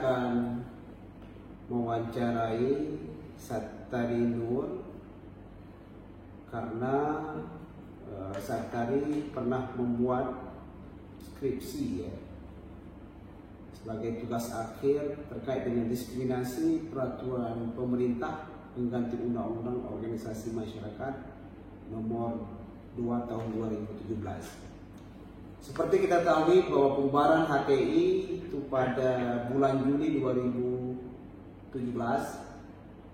akan mewawancarai Sattari Nur karena Sattari pernah membuat skripsi ya sebagai tugas akhir terkait dengan diskriminasi peraturan pemerintah pengganti Undang-Undang Organisasi Masyarakat Nomor 2 Tahun 2017. Seperti kita tahu bahwa pembubaran HTI itu pada bulan Juli 2017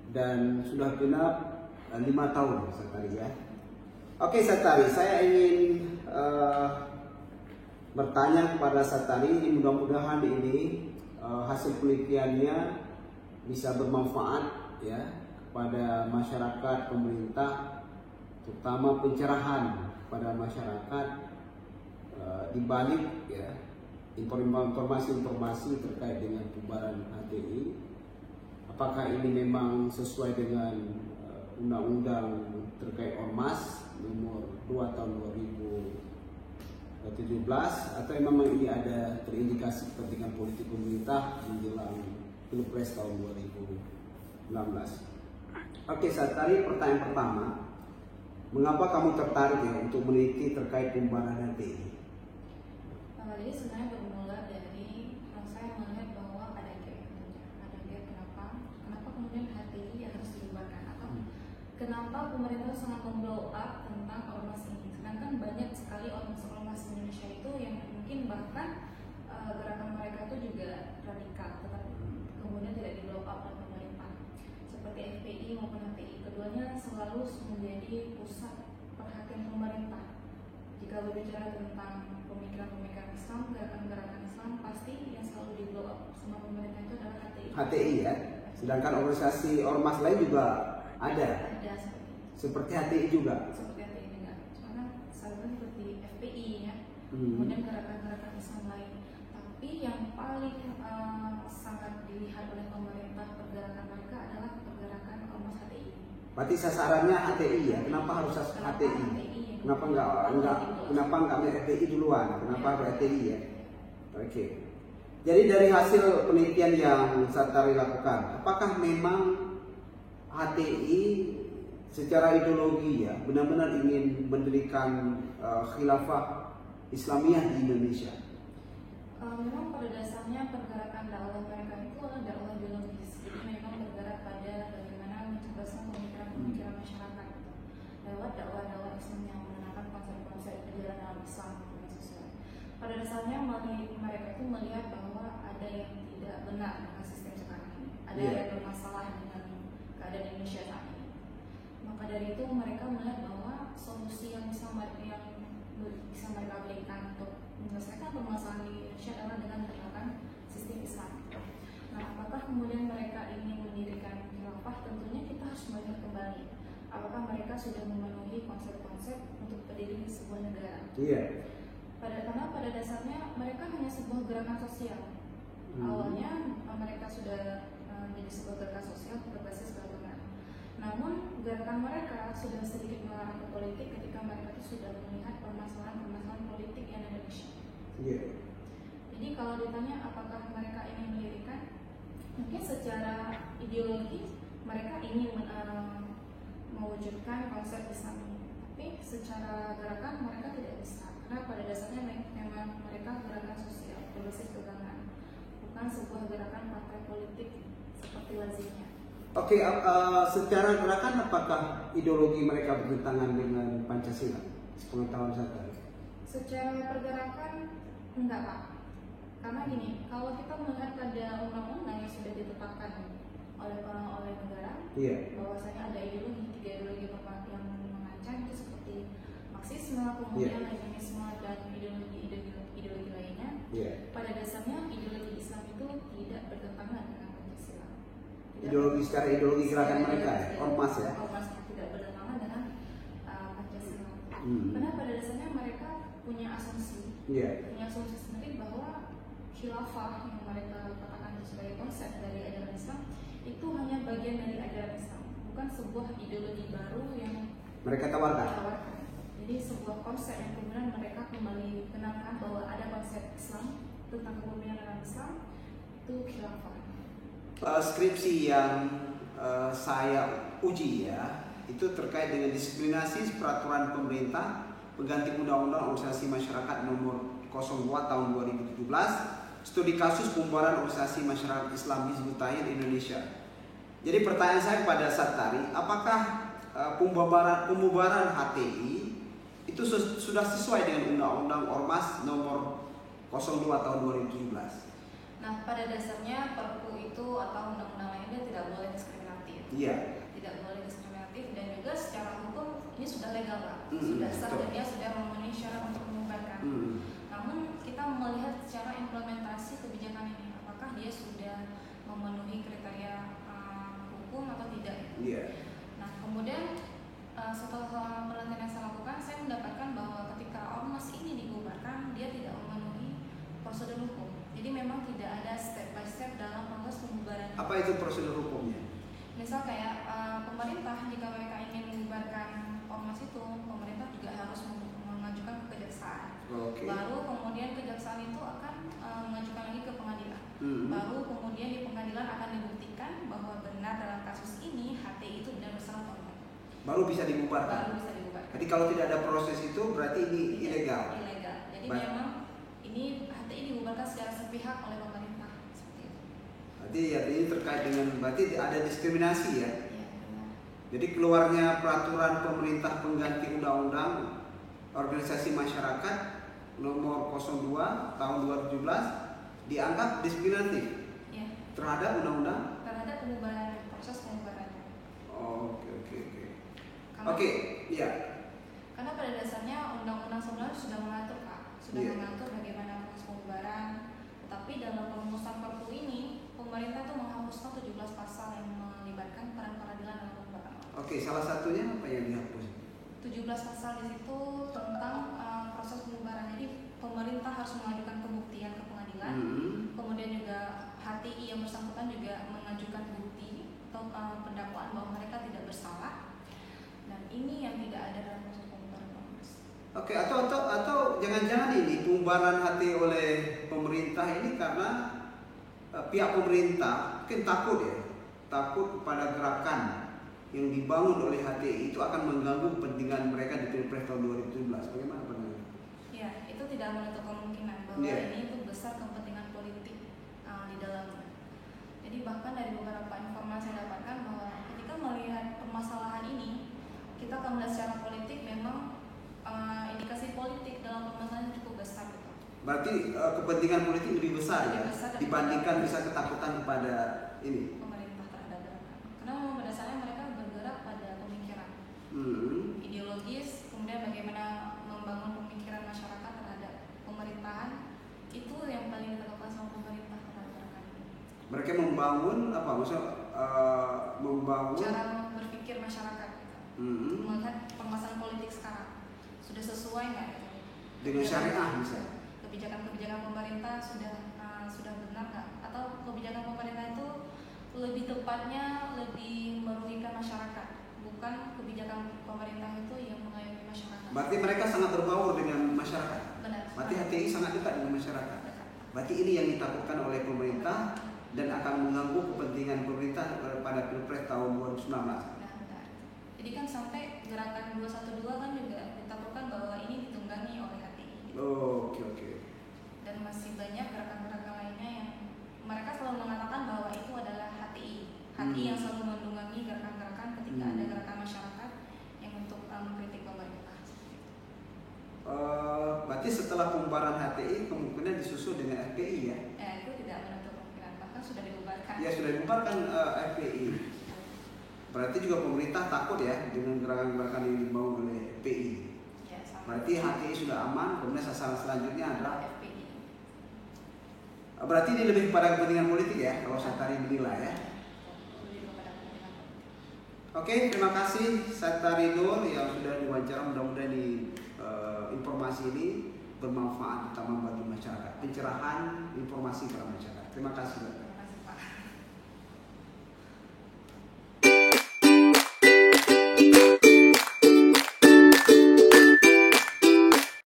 dan sudah genap 5 tahun Sattari ya. Oke Sattari, saya ingin bertanya kepada Sattari, mudah-mudahan ini hasil penelitiannya bisa bermanfaat ya kepada masyarakat, pemerintah, terutama pencerahan kepada masyarakat di balik ya informasi-informasi terkait dengan pembubaran HTI. Apakah ini memang sesuai dengan undang-undang terkait Ormas nomor 2 tahun 2017 atau memang ini ada terindikasi kepentingan politik pemerintah menjelang Pilpres tahun 2016. Oke Sattari, pertanyaan pertama, mengapa kamu tertarik ya untuk meneliti terkait pembubaran HTI? Jadi sebenarnya bermula dari saya melihat bahwa ada gap kenapa kemudian HTI harus dibubarkan atau kenapa pemerintah sangat memblow up tentang ormas ini, sedangkan banyak sekali ormas-ormas Indonesia itu yang mungkin bahkan gerakan mereka itu juga radikal, tetapi kemudian tidak di blow up oleh pemerintah seperti FPI maupun HTI. Keduanya selalu menjadi pusat perhatian pemerintah. Jika berbicara tentang pemikiran-pemikiran Islam, gerakan-gerakan Islam, pasti yang selalu di blow up sama pemerintah itu adalah HTI. HTI ya, sedangkan organisasi ormas lain juga ada. Ada seperti HTI juga. Seperti HTI juga. Karena sahabat seperti FPI ya, kemudian gerakan-gerakan Islam lain. Tapi yang paling sangat dilihat oleh pemerintah pergerakan mereka adalah pergerakan ormas HTI. Berarti sasarannya HTI ya? Kenapa harus HTI? Kenapa enggak FPI duluan? Kenapa harus HTI ya? Oke. Jadi dari hasil penelitian yang Sattari lakukan, apakah memang HTI secara ideologi ya benar-benar ingin mendirikan khilafah Islamiyah di Indonesia? Memang pada dasarnya pergerakan dakwah mereka itu adalah dakwah ideologis. Jadi memang bergerak pada bagaimana mencerdaskan pemikiran masyarakat lewat dakwah Islam yang mengenalkan konsep-konsep perjalanan dalam Islam dan sosial. Pada dasarnya mereka itu melihat bahwa ada yang tidak benar dengan sistem sekarang ini, ada yang bermasalah dengan keadaan Indonesia saat ini. Maka dari itu mereka melihat bahwa solusi yang bisa mereka berikan untuk menyelesaikan permasalahan di Indonesia adalah dengan menerapkan sistem Islam. Nah, apakah kemudian mereka ingin mendirikan khilafah? Tentunya kita harus melihat kembali apakah mereka sudah memenuhi konsep-konsep untuk berdiri di sebuah negara. Iya. Karena pada dasarnya mereka hanya sebuah gerakan sosial. Awalnya mereka sudah menjadi sebuah gerakan sosial berbasis keagamaan. Namun gerakan mereka sudah sedikit mengarah ke politik ketika mereka itu sudah melihat permasalahan politik yang ada di Indonesia. Iya. Jadi kalau ditanya apakah mereka ingin mendirikan, mungkin secara ideologi mereka ingin mewujudkan konsep Islam ini, tapi secara gerakan mereka tidak bisa, karena pada dasarnya memang mereka gerakan sosial berbasis keagamaan, bukan sebuah gerakan partai politik seperti lazimnya. Oke, secara gerakan apakah ideologi mereka bertentangan dengan Pancasila? Sepengetahuan saya. Secara pergerakan enggak Pak, karena gini, kalau kita melihat pada undang-undang yang sudah ditetapkan oleh negara, bahwasanya ada tiga ideologi yang mengancam itu seperti Marxisme, kemudian Leninisme dan ideologi lainnya. Pada dasarnya ideologi Islam itu tidak bertentangan dengan Pancasila. Secara ideologi gerakan mereka ya, ormas ya. Ormasnya tidak bertentangan dengan Pancasila. Karena pada dasarnya mereka punya asumsi sendiri bahwa khilafah yang mereka katakan sebagai konsep dari ajaran Islam itu hanya bagian dari ajaran Islam, bukan sebuah ideologi baru yang mereka tawarkan. Jadi sebuah konsep yang kemudian mereka kembali kenalkan bahwa ada konsep Islam tentang kepemimpinan dalam Islam, itu khilafah. Skripsi yang saya uji ya itu terkait dengan diskriminasi peraturan pemerintah pengganti Undang-Undang Organisasi Masyarakat Nomor 02 Tahun 2017, studi kasus pembubaran Organisasi Masyarakat Islam Hizbut Tahrir Indonesia. Jadi pertanyaan saya kepada Sattari, apakah pembubaran HTI itu sudah sesuai dengan Undang-Undang Ormas Nomor 02 Tahun 2017? Nah, pada dasarnya Perpu itu atau undang-undang lainnya tidak boleh diskriminatif. Iya. Tidak boleh diskriminatif dan juga secara hukum ini sudah legal, Pak. Hmm, Sudah sah betul. dan dia sudah memenuhi syarat untuk membubarkan. Namun kita melihat secara implementasi kebijakan ini, apakah dia sudah memenuhi kriteria hukum atau tidak? Iya. Nah, kemudian setelah penelitian yang saya lakukan, saya mendapatkan bahwa ketika ormas ini dibubarkan, dia tidak memenuhi prosedur hukum. Jadi memang tidak ada step by step dalam proses pembubaran. Apa itu prosedur hukumnya? Misal kayak pemerintah, jika mereka ingin membubarkan ormas itu, pemerintah juga harus mengajukan ke kejaksaan. Oke. Baru kemudian kejaksaan itu akan mengajukan lagi ke pengadilan. Baru kemudian di pengadilan akan dibuktikan bahwa benar dalam kasus ini HTI itu benar bersalah atau tidak. Baru bisa dibubarkan. Baru bisa dibubarkan. Jadi kalau tidak ada proses itu berarti ini ilegal. Ilegal. Jadi Baik. memang ini HTI dibubarkan secara sepihak oleh pemerintah seperti itu. Berarti ya ini terkait dengan berarti ada diskriminasi ya. Iya, benar. Jadi keluarnya peraturan pemerintah pengganti Undang-Undang Organisasi Masyarakat Nomor 02 Tahun 2017 dianggap diskriminatif Iya. terhadap Undang-Undang. Terhadap pembubaran, proses pembubarannya. Oke. Karena, Oke, iya. karena pada dasarnya undang-undang sebenarnya sudah mengatur, Pak. Sudah Iya. mengatur bagaimana proses pembubaran. Tetapi dalam perumusan Perpu ini, pemerintah itu menghapuskan 17 pasal yang melibatkan peran peradilan dalam pembubaran. Oke, salah satunya apa yang dihapus? 17 pasal di situ tentang proses pembubaran. Jadi pemerintah harus mengajukan pembuktian ke pengadilan. Kemudian juga HTI yang bersangkutan juga mengajukan bukti atau pendakwaan bahwa mereka tidak bersalah. Dan ini yang tidak ada dalam proses pembubaran ormas. Oke, atau jangan-jangan ini pembubaran HTI oleh pemerintah ini karena pihak pemerintah mungkin takut kepada gerakan yang dibangun oleh HTI itu akan mengganggu kepentingan mereka di Pilpres tahun 2017. Bagaimana pandangan? Ya, itu tidak menutup kemungkinan bahwa ini itu besar kepentingan politik di dalamnya. Jadi bahkan dari beberapa informasi yang dapatkan bahwa ketika melihat permasalahan ini, kita akan melihat secara politik memang indikasi politik dalam permasalahan cukup besar gitu. Berarti kepentingan politik lebih besar ya dibandingkan bisa ketakutan kepada ini. Pemerintah terhadap gerakan. Karena memang pada dasarnya mereka bergerak pada pemikiran ideologis, kemudian bagaimana membangun pemikiran masyarakat terhadap pemerintahan, itu yang paling dilakukan sama pemerintah terhadap gerakan. Mereka membangun apa? Maksudnya membangun cara berpikir masyarakat gitu. Melihat permasalahan politik sekarang sudah sesuai nggak gitu? dengan syariah misalnya. Kebijakan pemerintah sudah benar nggak? Atau kebijakan pemerintah itu lebih tepatnya lebih merugikan masyarakat, bukan kebijakan pemerintah itu yang mengayomi masyarakat. Berarti mereka sangat berbaur dengan masyarakat. Benar. Berarti HTI sangat dekat dengan masyarakat. Dekat. Berarti ini yang ditakutkan oleh pemerintah dan akan mengganggu kepentingan pemerintah pada Pilpres tahun 2019. Nah, benar. Jadi kan sampai gerakan 212 kan juga ditakutkan bahwa ini ditunggangi oleh HTI. Oke. Dan masih banyak gerakan-gerakan lainnya yang mereka selalu mengatakan bahwa itu adalah HTI. HTI yang selalu mendungangi gerakan-gerakan ketika ada gerakan masyarakat yang untuk mengkritik pemerintah. Berarti setelah pembubaran HTI kemungkinan disusul dengan FPI ya? Itu tidak menutup kemungkinan, bahkan sudah dibubarkan. Ya sudah dibubarkan FPI. Berarti juga pemerintah takut ya dengan gerakan-gerakan yang dibangun oleh FPI. Ya, sama. Berarti HTI sudah aman, kemudian sasaran selanjutnya adalah FPI. Berarti ini lebih kepada kepentingan politik ya, kalau Sattari menilai ya. Lebih kepada kepentingan politik. Oke, terima kasih Sattari Nur yang sudah diwawancara. Mudah-mudahan informasi ini bermanfaat utama bagi masyarakat, pencerahan informasi kepada masyarakat. Terima kasih.